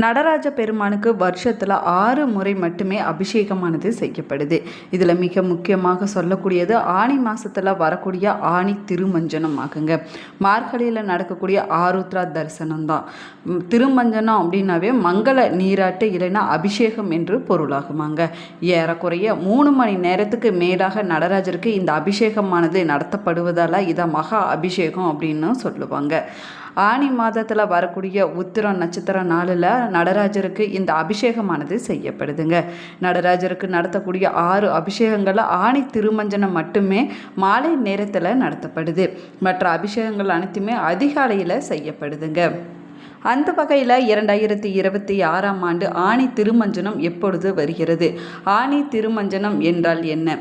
நடராஜ பெருமானுக்கு வருஷத்தில் 6 முறை மட்டுமே அபிஷேகமானது செய்யப்படுது. இதில் மிக முக்கியமாக சொல்லக்கூடியது ஆனி மாதத்தில் வரக்கூடிய ஆனி திருமஞ்சனம் ஆகுங்க. மார்கழியில் நடக்கக்கூடிய ஆருத்ரா தரிசனம் தான். திருமஞ்சனம் அப்படின்னாவே மங்கள நீராட்டு இல்லைன்னா அபிஷேகம் என்று பொருளாகுமாங்க. ஏறக்குறைய 3 மணி நேரத்துக்கு மேலாக நடராஜருக்கு இந்த அபிஷேகமானது நடத்தப்படுவதால் இதை மகா அபிஷேகம் அப்படின்னு சொல்லுவாங்க. ஆனி மாதத்தில் வரக்கூடிய உத்திரம் நட்சத்திர நாளில் நடராஜருக்கு இந்த அபிஷேகமானது செய்யப்படுதுங்க. நடராஜருக்கு நடத்தக்கூடிய 6 அபிஷேகங்களில் ஆனி திருமஞ்சனம் மட்டுமே மாலை நேரத்தில் நடத்தப்படுது. மற்ற அபிஷேகங்கள் அனைத்துமே அதிகாலையில் செய்யப்படுதுங்க. அந்த வகையில் 2026ஆம் ஆண்டு ஆனி திருமஞ்சனம் எப்பொழுது வருகிறது? ஆனி திருமஞ்சனம் என்றால் என்ன?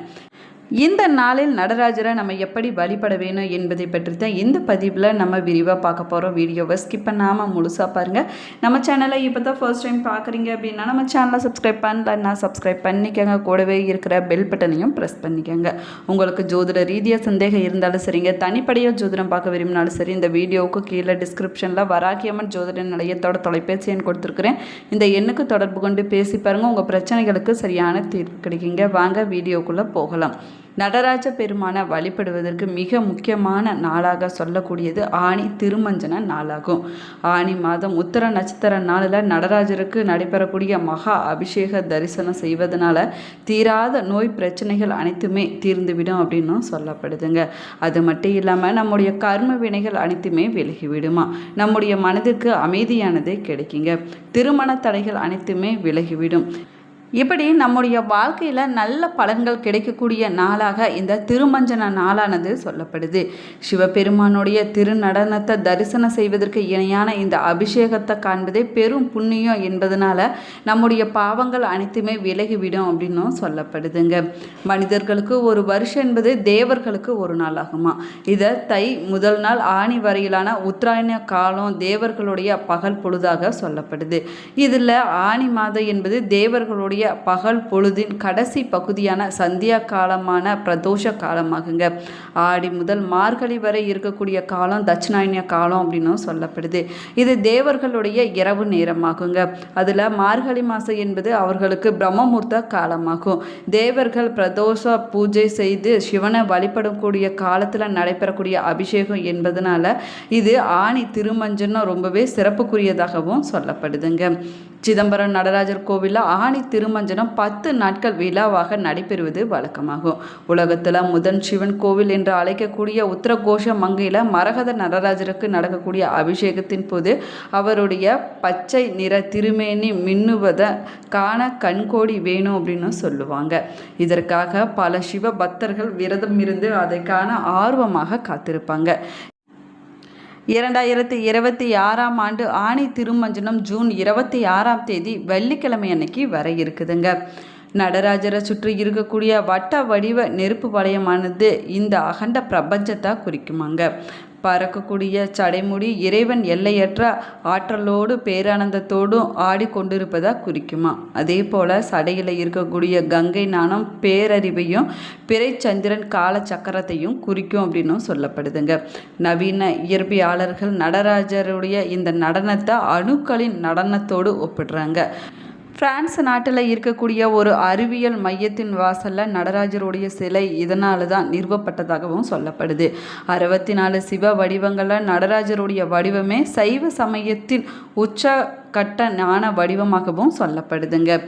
இந்த நாளில் நடராஜரை நம்ம எப்படி வழிபட வேணும் என்பதை பற்றி தான் இந்த பதிவில் நம்ம விரிவாக பார்க்க போகிறோம். வீடியோவை ஸ்கிப் பண்ணாமல் முழுசாக பாருங்கள். நம்ம சேனலை இப்போ தான் ஃபர்ஸ்ட் டைம் பார்க்குறீங்க அப்படின்னா நம்ம சேனலை சப்ஸ்கிரைப் பண்ணலன்னா சப்ஸ்கிரைப் பண்ணிக்கோங்க. கூடவே இருக்கிற பெல் பட்டனையும் ப்ரெஸ் பண்ணிக்கோங்க. உங்களுக்கு ஜோதிட ரீதியாக சந்தேகம் இருந்தாலும் சரிங்க, தனிப்படையாக ஜோதிடம் பார்க்க விரும்பினாலும் சரி, இந்த வீடியோவுக்கு கீழே டிஸ்கிரிப்ஷனில் வராகியம்மன் ஜோதிட நிலையத்தோட தொலைபேசி எண் கொடுத்துருக்குறேன். இந்த எண்ணுக்கு தொடர்பு கொண்டு பேசி பாருங்கள். உங்கள் பிரச்சனைகளுக்கு சரியான தீர்வு கிடைக்குங்க. வாங்க வீடியோக்குள்ளே போகலாம். நடராஜ பெருமானை வழிபடுவதற்கு மிக முக்கியமான நாளாக சொல்லக்கூடியது ஆனி திருமஞ்சன நாளாகும். ஆனி மாதம் உத்திர நட்சத்திர நாளில் நடராஜருக்கு நடைபெறக்கூடிய மகா அபிஷேக தரிசனம் செய்வதனால தீராத நோய் பிரச்சனைகள் அனைத்துமே தீர்ந்துவிடும் அப்படின்னும் சொல்லப்படுதுங்க. அது மட்டும் இல்லாமல் நம்முடைய கர்ம வினைகள் அனைத்துமே விலகிவிடுமா. நம்முடைய மனதிற்கு அமைதியானது கிடைக்குங்க. திருமண தடைகள் அனைத்துமே விலகிவிடும். இப்படி நம்முடைய வாழ்க்கையில் நல்ல பலன்கள் கிடைக்கக்கூடிய நாளாக இந்த திருமஞ்சன நாளானது சொல்லப்படுது. சிவபெருமானுடைய திருநடனத்தை தரிசனம் செய்வதற்கு இணையான இந்த அபிஷேகத்தை காண்பதே பெரும் புண்ணியம் என்பதனால நம்முடைய பாவங்கள் அனைத்துமே விலகிவிடும் அப்படின்னும் சொல்லப்படுதுங்க. மனிதர்களுக்கு ஒரு வருஷம் என்பது தேவர்களுக்கு ஒரு நாள் ஆகுமா. இதை தை முதல் நாள் ஆணி வரையிலான உத்தராயண காலம் தேவர்களுடைய பகல் பொழுதாக சொல்லப்படுது. இதில் ஆணி மாதம் என்பது தேவர்களுடைய பகல் பொழுதின் கடைசி பகுதியான சந்தியா காலமான பிரதோஷ காலமாகுங்க. ஆடி முதல் மார்கழி வரை இருக்கக்கூடிய காலம் தட்சிணாயன காலம் அப்படின்னு சொல்லப்படுது. இது தேவர்களுடைய இரவு நேரமாகுங்க. அதில் மார்கழி மாதம் என்பது அவர்களுக்கு பிரம்மமுர்த்த காலமாகும். தேவர்கள் பிரதோஷ பூஜை செய்து சிவனை வழிபடக்கூடிய காலத்தில் நடைபெறக்கூடிய அபிஷேகம் என்பதனால இது ஆனி திருமஞ்சனம் ரொம்பவே சிறப்புக்குரியதாகவும் சொல்லப்படுதுங்க. சிதம்பரம் நடராஜர் கோவிலில் ஆனி திருமஞ்சனம் 10 நாட்கள் விழாவாக நடைபெறுவது வழக்கமாகும். உலகத்தில் முதன் சிவன் கோவில் என்று அழைக்கக்கூடிய உத்தரகோஷ மங்கையில் மரகத நடராஜருக்கு நடக்கக்கூடிய அபிஷேகத்தின் போது அவருடைய பச்சை நிற திருமேனி மின்னுவதை காண கண்கோடி வேணும் அப்படின்னு சொல்லுவாங்க. இதற்காக பல சிவ பக்தர்கள் விரதம் இருந்து அதை காண ஆர்வமாக காத்திருப்பாங்க. 2026ஆம் ஆண்டு ஆனி திருமஞ்சனம் ஜூன் 26ஆம் தேதி வெள்ளிக்கிழமை அன்னைக்கு வர இருக்குதுங்க. நடராஜரை சுற்றி இருக்கக்கூடிய வட்ட வடிவ நெருப்பு வளையமானது இந்த அகண்ட பிரபஞ்சத்தை குறிக்குமாங்க. பறக்கக்கூடிய சடைமுடி இறைவன் எல்லையற்ற ஆற்றலோடு பேரானந்தத்தோடும் ஆடிக்கொண்டிருப்பதாக குறிக்குமா. அதே போல் சடையில் இருக்கக்கூடிய கங்கை நாணம் பேரறிவையும் பிறைச்சந்திரன் காலச்சக்கரத்தையும் குறிக்கும் அப்படின்னும் சொல்லப்படுதுங்க. நவீன இயற்பியாளர்கள் நடராஜருடைய இந்த நடனத்தை அணுக்களின் நடனத்தோடு ஒப்பிடுறாங்க. பிரான்ஸ் நாட்டில் இருக்கக்கூடிய ஒரு அறிவியல் மையத்தின் வாசலில் நடராஜருடைய சிலை இதனால தான் நிறுவப்பட்டதாகவும் சொல்லப்படுது. 64 சிவ வடிவங்களில் நடராஜருடைய வடிவமே சைவ சமயத்தின் உச்சகட்ட ஞான வடிவமாகவும் சொல்லப்படுதுங்க.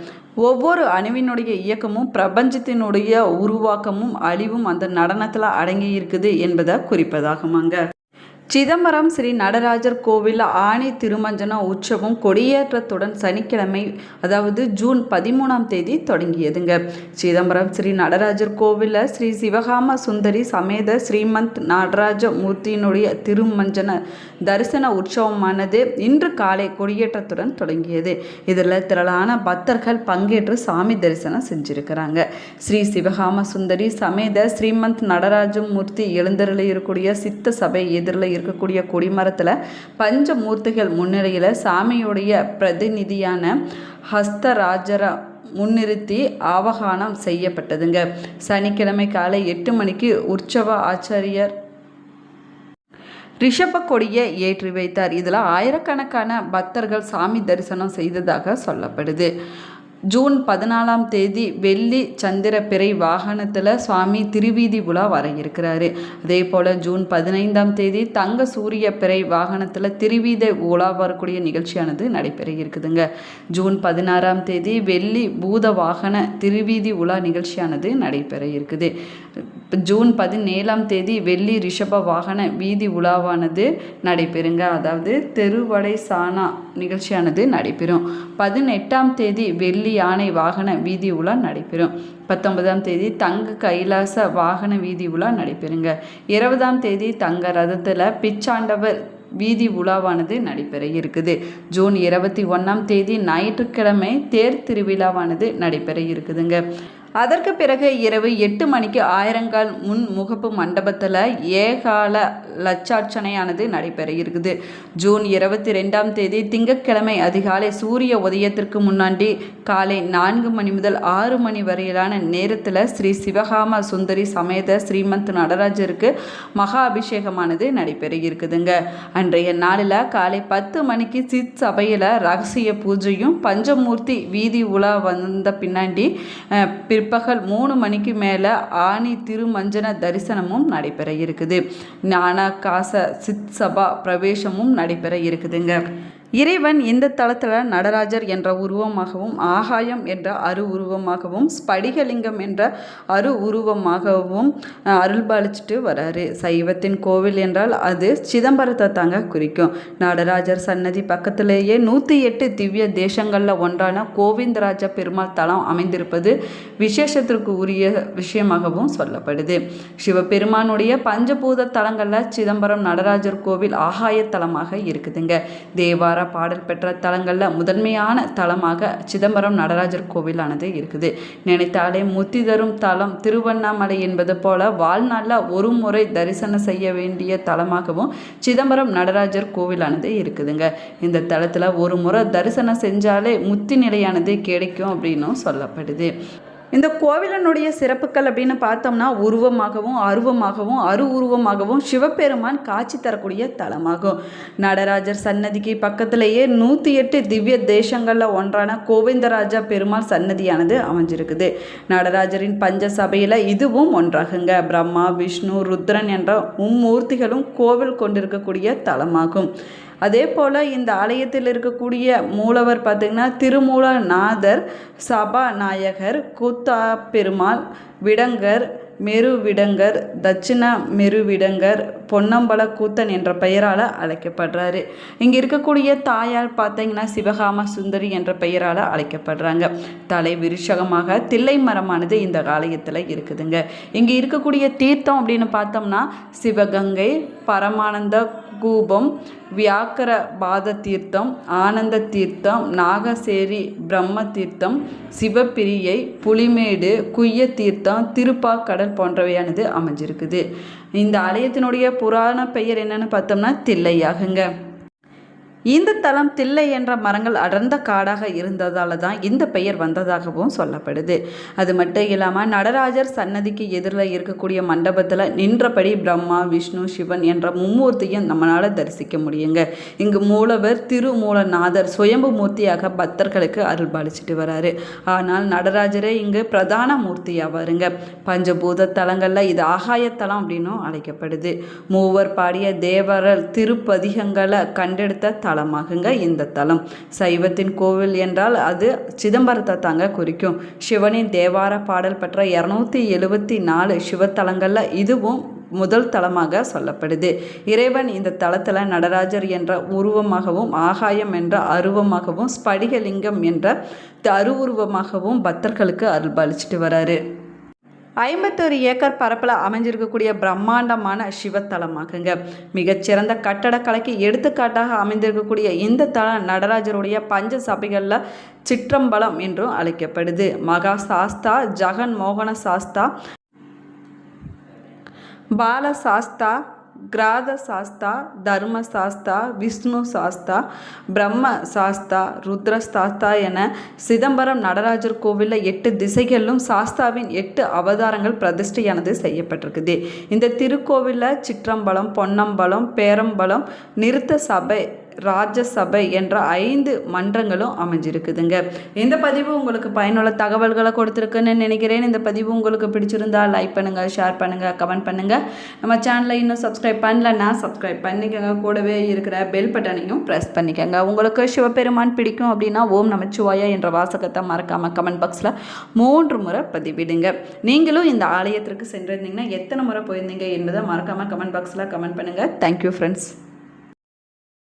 ஒவ்வொரு அணுவினுடைய இயக்கமும் பிரபஞ்சத்தினுடைய உருவாக்கமும் அழிவும் அந்த நடனத்தில் அடங்கி இருக்குது என்பதை குறிப்பதாகுமாங்க. சிதம்பரம் ஸ்ரீ நடராஜர் கோவில் ஆனி திருமஞ்சன உற்சவம் கொடியேற்றத்துடன் சனிக்கிழமை அதாவது ஜூன் 13ஆம் தேதி தொடங்கியதுங்க. சிதம்பரம் ஸ்ரீ நடராஜர் கோவிலில் ஸ்ரீ சிவகாம சுந்தரி சமேத ஸ்ரீமந்த் நடராஜ மூர்த்தியினுடைய திருமஞ்சன தரிசன உற்சவமானது இன்று காலை கொடியேற்றத்துடன் தொடங்கியது. இதில் திரளான பக்தர்கள் பங்கேற்று சாமி தரிசனம் செஞ்சிருக்கிறாங்க. ஸ்ரீ சிவகாம சுந்தரி சமேத ஸ்ரீமந்த் நடராஜ மூர்த்தி எழுந்தருளி இருக்கக்கூடிய சித்த சபை எதிரில் இருக்கக்கூடிய கொடிமரத்தில் பஞ்சமூர்த்திகள் முன்னிலையில் சாமியுடைய பிரதிநிதியான ஹஸ்தராஜர முன்னிறுத்தி ஆவகானம் செய்யப்பட்டதுங்க. சனிக்கிழமை காலை 8 மணிக்கு உற்சவ ஆச்சாரியர் ரிஷப கொடியை ஏற்றி வைத்தார். இதில் ஆயிரக்கணக்கான பக்தர்கள் சாமி தரிசனம் செய்ததாக சொல்லப்படுது. ஜூன் 14ஆம் தேதி வெள்ளி சந்திர பிறை வாகனத்தில் சுவாமி திருவீதி உலா வர இருக்கிறாரு. அதே போல் ஜூன் 15ஆம் தேதி தங்க சூரிய பிறை வாகனத்தில் திருவீதி உலா வரக்கூடிய நிகழ்ச்சியானது நடைபெற இருக்குதுங்க. ஜூன் 16ஆம் தேதி வெள்ளி பூத வாகன திருவீதி உலா நிகழ்ச்சியானது நடைபெற இருக்குது. ஜூன் 17ஆம் தேதி வெள்ளி ரிஷப வாகன வீதி உலாவானது நடைபெறுங்க. அதாவது தெருவடை சாணா நிகழ்ச்சியானது நடைபெறும். 18ஆம் தேதி வெள்ளி யானை வாகன வீதி உலா நடைபெறும். 19ஆம் தேதி தங்க கைலாச வாகன வீதி உலா நடைபெறுங்க. 20ஆம் தேதி தங்க ரதத்தில் பிச்சாண்டவர் வீதி உலாவானது நடைபெற இருக்குது. ஜூன் 21ஆம் தேதி ஞாயிற்றுக்கிழமை தேர் திருவிழாவானது நடைபெற இருக்குதுங்க. அதற்கு பிறகு இரவு 8 மணிக்கு ஆயிரங்கால் முன் முகப்பு மண்டபத்தில் ஏகால லட்சார்ச்சனையானது நடைபெற இருக்குது. ஜூன் 22ஆம் தேதி திங்கட்கிழமை அதிகாலை சூரிய உதயத்திற்கு முன்னாடி காலை 4 மணி முதல் 6 மணி வரையிலான நேரத்தில் ஸ்ரீ சிவகாம சுந்தரி சமேத ஸ்ரீமந்த் நடராஜருக்கு மகா அபிஷேகமானது நடைபெற இருக்குதுங்க. அன்றைய நாளில் காலை 10 மணிக்கு சித் சபையில் ரகசிய பூஜையும் பஞ்சமூர்த்தி வீதி உலா வந்த பின்னாடி பிற்பகல் 3 மணிக்கு மேலே ஆணி திருமஞ்சன தரிசனமும் நடைபெற இருக்குது. ஞானகாச சித் சபா பிரவேசமும் நடைபெற இருக்குதுங்க. இறைவன் இந்த தளத்தில் நடராஜர் என்ற உருவமாகவும் ஆகாயம் என்ற அரு உருவமாகவும் ஸ்படிகலிங்கம் என்ற அரு உருவமாகவும் அருள்பாலிச்சுட்டு வராரு. சைவத்தின் கோவில் என்றால் அது சிதம்பரத்தை தாங்க குறிக்கும். நடராஜர் சன்னதி பக்கத்திலேயே 108 திவ்ய தேசங்களில் ஒன்றான கோவிந்தராஜ பெருமாள் தலம் அமைந்திருப்பது விசேஷத்திற்கு உரிய விஷயமாகவும் சொல்லப்படுது. சிவபெருமானுடைய பஞ்சபூத தலங்களில் சிதம்பரம் நடராஜர் கோவில் ஆகாய தலமாக இருக்குதுங்க. தேவார பாடல் பெற்ற தலங்களில் முதன்மையான தலமாக சிதம்பரம் நடராஜர் கோவிலானது இருக்குது. நினைத்தாலே முத்தி தரும் தலம் திருவண்ணாமலை என்பது போல வாழ்நாளில் ஒரு முறை தரிசனம் செய்ய வேண்டிய தலமாகவும் சிதம்பரம் நடராஜர் கோவிலானது இருக்குதுங்க. இந்த தலத்தில் ஒரு முறை தரிசனம் செஞ்சாலே முத்தி நிலையானது கிடைக்கும் அப்படின்னும் சொல்லப்படுது. இந்த கோவிலனுடைய சிறப்புகள் அப்படின்னு பார்த்தோம்னா உருவமாகவும் அருவமாகவும் அரு உருவமாகவும் சிவபெருமான் காட்சி தரக்கூடிய தலமாகும். நடராஜர் சன்னதிக்கு பக்கத்திலேயே 108 திவ்ய தேசங்களில் ஒன்றான கோவிந்தராஜா பெருமாள் சன்னதியானது அமைஞ்சிருக்குது. நடராஜரின் பஞ்ச சபையில் இதுவும் ஒன்றாகுங்க. பிரம்மா விஷ்ணு ருத்ரன் என்ற மும்மூர்த்திகளும் கோவில் கொண்டிருக்கக்கூடிய தலமாகும். அதே போல் இந்த ஆலயத்தில் இருக்கக்கூடிய மூலவர் பார்த்திங்கன்னா திருமூலநாதர், சபாநாயகர், கூத்தா பெருமாள், விடங்கர், மெருவிடங்கர், தட்சிண மெருவிடங்கர், பொன்னம்பல கூத்தன் என்ற பெயரால் அழைக்கப்படுறாரு. இங்கே இருக்கக்கூடிய தாயார் பார்த்தீங்கன்னா சிவகாம சுந்தரி என்ற பெயரால் அழைக்கப்படுறாங்க. தலை விருஷகமாக தில்லை மரமானது இந்த ஆலயத்தில் இருக்குதுங்க. இங்கே இருக்கக்கூடிய தீர்த்தம் அப்படின்னு பார்த்தோம்னா சிவகங்கை, பரமானந்த கூபம், வியாக்கர பாத தீர்த்தம், ஆனந்த தீர்த்தம், நாகசேரி பிரம்ம தீர்த்தம், சிவப்பிரியை, புலிமேடு, குய்ய தீர்த்தம், திருப்பாக்கடல் போன்றவையானது அமைஞ்சிருக்குது. இந்த ஆலயத்தினுடைய புராண பெயர் என்னன்னு பார்த்தோம்னா தில்லையாகுங்க. இந்த தலம் தில்லை என்ற மரங்கள் அடர்ந்த காடாக இருந்ததால் தான் இந்த பெயர் வந்ததாகவும் சொல்லப்படுது. அது மட்டும் இல்லாமல் நடராஜர் சன்னதிக்கு எதிரில் இருக்கக்கூடிய மண்டபத்தில் நின்றபடி பிரம்மா விஷ்ணு சிவன் என்ற மும்மூர்த்தியும் நம்மளால் தரிசிக்க முடியுங்க. இங்கு மூலவர் திருமூலநாதர் சுயம்பு மூர்த்தியாக பக்தர்களுக்கு அருள்பாலிச்சிட்டு வராரு. ஆனால் நடராஜரே இங்கு பிரதான மூர்த்தி ஆவாருங்க. பஞ்சபூத தலங்களில் இது ஆகாயத்தலம் அப்படின்னும் அழைக்கப்படுது. மூவர் பாடிய தேவரல் திருப்பதிகங்களை கண்டெடுத்த தலமாகுங்க இந்த தலம். சைவத்தின் கோவில் என்றால் அது சிதம்பரத்தை தாங்க குறிக்கும். சிவனின் தேவார பாடல் பெற்ற 274 சிவத்தலங்களில் இதுவும் முதல் தலமாக சொல்லப்படுது. இறைவன் இந்த தலத்தில் நடராஜர் என்ற உருவமாகவும் ஆகாயம் என்ற அருவமாகவும் ஸ்படிகலிங்கம் என்ற அருவுருவமாகவும் பக்தர்களுக்கு அருள்பாலிச்சிட்டு வராரு. 51 ஏக்கர் பரப்பில் அமைஞ்சிருக்கக்கூடிய பிரம்மாண்டமான சிவத்தலமாகுங்க. மிகச்சிறந்த கட்டடக்கலைக்கு எடுத்துக்காட்டாக அமைந்திருக்கக்கூடிய இந்த தலம் நடராஜருடைய பஞ்ச சபைகளில் சிற்றம்பலம் என்றும் அழைக்கப்படுது. மகா சாஸ்தா, ஜெகன் மோகன சாஸ்தா, பால சாஸ்தா, கிராத சாஸ்தா, தர்ம சாஸ்தா, விஷ்ணு சாஸ்தா, பிரம்ம சாஸ்தா, ருத்ர சாஸ்தா என சிதம்பரம் நடராஜர் கோவிலில் 8 திசைகளிலும் சாஸ்தாவின் 8 அவதாரங்கள் பிரதிஷ்டையானது செய்யப்பட்டிருக்குது. இந்த திருக்கோவிலில் சிற்றம்பலம், பொன்னம்பலம், பேரம்பலம், நிறுத்த சபை, ராஜசபை என்ற 5 மன்றங்களும் அமைஞ்சிருக்குதுங்க. இந்த பதிவு உங்களுக்கு பயனுள்ள தகவல்களை கொடுத்துருக்குன்னு நினைக்கிறேன். இந்த பதிவு உங்களுக்கு பிடிச்சிருந்தா லைக் பண்ணுங்கள், ஷேர் பண்ணுங்கள், கமெண்ட் பண்ணுங்கள். நம்ம சேனலை இன்னும் சப்ஸ்கிரைப் பண்ணலன்னா சப்ஸ்கிரைப் பண்ணிக்கோங்க. கூடவே இருக்கிற பெல் பட்டனையும் ப்ரெஸ் பண்ணிக்கோங்க. உங்களுக்கு சிவபெருமான் பிடிக்கும் அப்படின்னா ஓம் நமச்சிவாயா என்ற வாசகத்தை மறக்காமல் கமெண்ட் பாக்ஸில் 3 முறை பதிவிடுங்க. நீங்களும் இந்த ஆலயத்திற்கு சென்றிருந்தீங்கன்னா எத்தனை முறை போயிருந்தீங்க என்பதை மறக்காமல் கமெண்ட் பாக்ஸில் கமெண்ட் பண்ணுங்கள். Thank you friends.